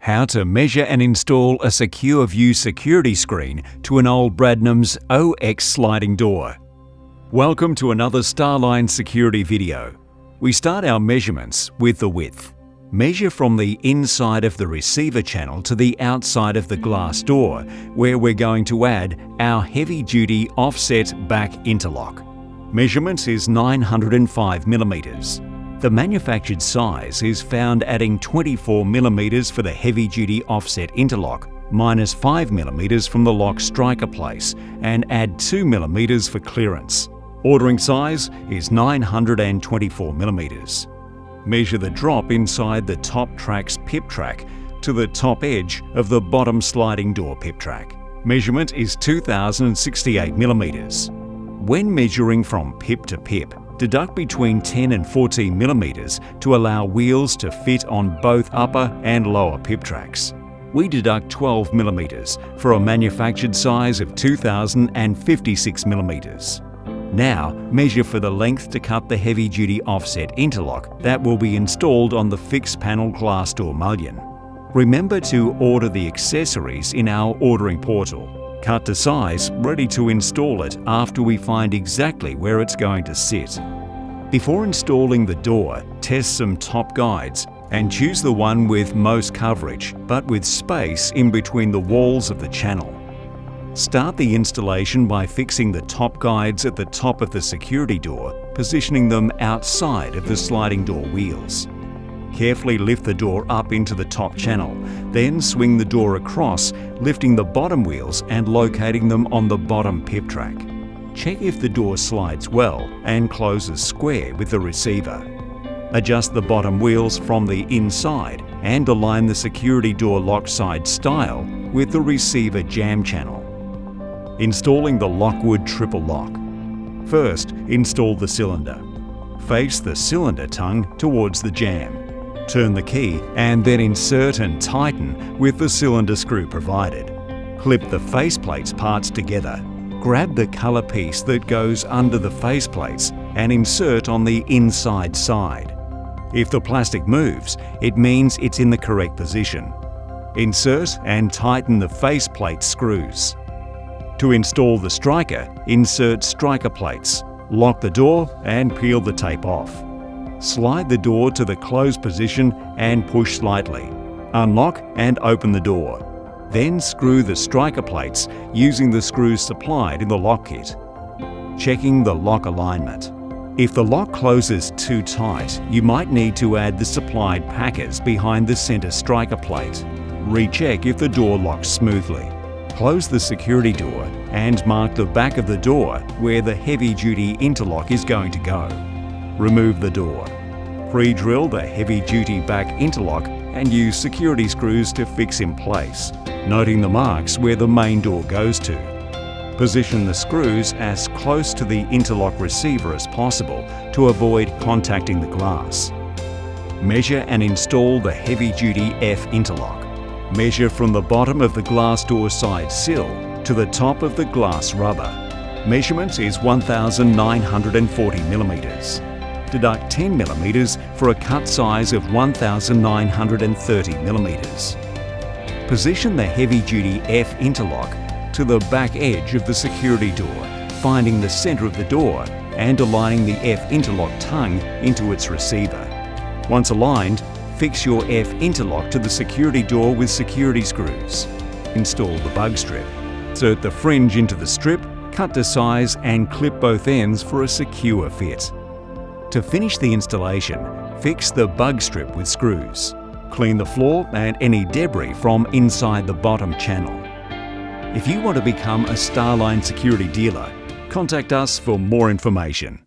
How to measure and install a SecureView security screen to an OLD Bradnams OX sliding door. Welcome to another Starline Security video. We start our measurements with the width. Measure from the inside of the receiver channel to the outside of the glass door, where we're going to add our heavy-duty offset back interlock. Measurement is 905 mm. The manufactured size is found adding 24 mm for the heavy-duty offset interlock, minus 5 mm from the lock striker place, and add 2 mm for clearance. Ordering size is 924 mm. Measure the drop inside the top track's pip track to the top edge of the bottom sliding door pip track. Measurement is 2068 mm. When measuring from pip to pip, deduct between 10 and 14 mm to allow wheels to fit on both upper and lower pip tracks. We deduct 12 mm for a manufactured size of 2056 mm. Now, measure for the length to cut the heavy-duty offset interlock that will be installed on the fixed panel glass door mullion. Remember to order the accessories in our ordering portal. Cut to size, ready to install it after we find exactly where it's going to sit. Before installing the door, test some top guides and choose the one with most coverage, but with space in between the walls of the channel. Start the installation by fixing the top guides at the top of the security door, positioning them outside of the sliding door wheels. Carefully lift the door up into the top channel, then swing the door across, lifting the bottom wheels and locating them on the bottom pip track. Check if the door slides well and closes square with the receiver. Adjust the bottom wheels from the inside and align the security door lock side style with the receiver jam channel. Installing the Lockwood triple lock. First, install the cylinder. Face the cylinder tongue towards the jam. Turn the key and then insert and tighten with the cylinder screw provided. Clip the faceplates parts together. Grab the colour piece that goes under the faceplates and insert on the inside side. If the plastic moves, it means it's in the correct position. Insert and tighten the faceplate screws. To install the striker, insert striker plates. Lock the door and peel the tape off. Slide the door to the closed position and push slightly. Unlock and open the door. Then screw the striker plates using the screws supplied in the lock kit. Checking the lock alignment. If the lock closes too tight, you might need to add the supplied packers behind the center striker plate. Recheck if the door locks smoothly. Close the security door and mark the back of the door where the heavy-duty interlock is going to go. Remove the door. Pre-drill the heavy-duty back interlock and use security screws to fix in place, noting the marks where the main door goes to. Position the screws as close to the interlock receiver as possible to avoid contacting the glass. Measure and install the heavy-duty F interlock. Measure from the bottom of the glass door side sill to the top of the glass rubber. Measurement is 1940 mm. Deduct 10 mm for a cut size of 1930 mm. Position the heavy-duty F interlock to the back edge of the security door, finding the center of the door and aligning the F interlock tongue into its receiver. Once aligned, fix your F interlock to the security door with security screws. Install the bug strip. Insert the fringe into the strip, cut to size and clip both ends for a secure fit. To finish the installation, fix the bug strip with screws. Clean the floor and any debris from inside the bottom channel. If you want to become a Starline Security Dealer, contact us for more information.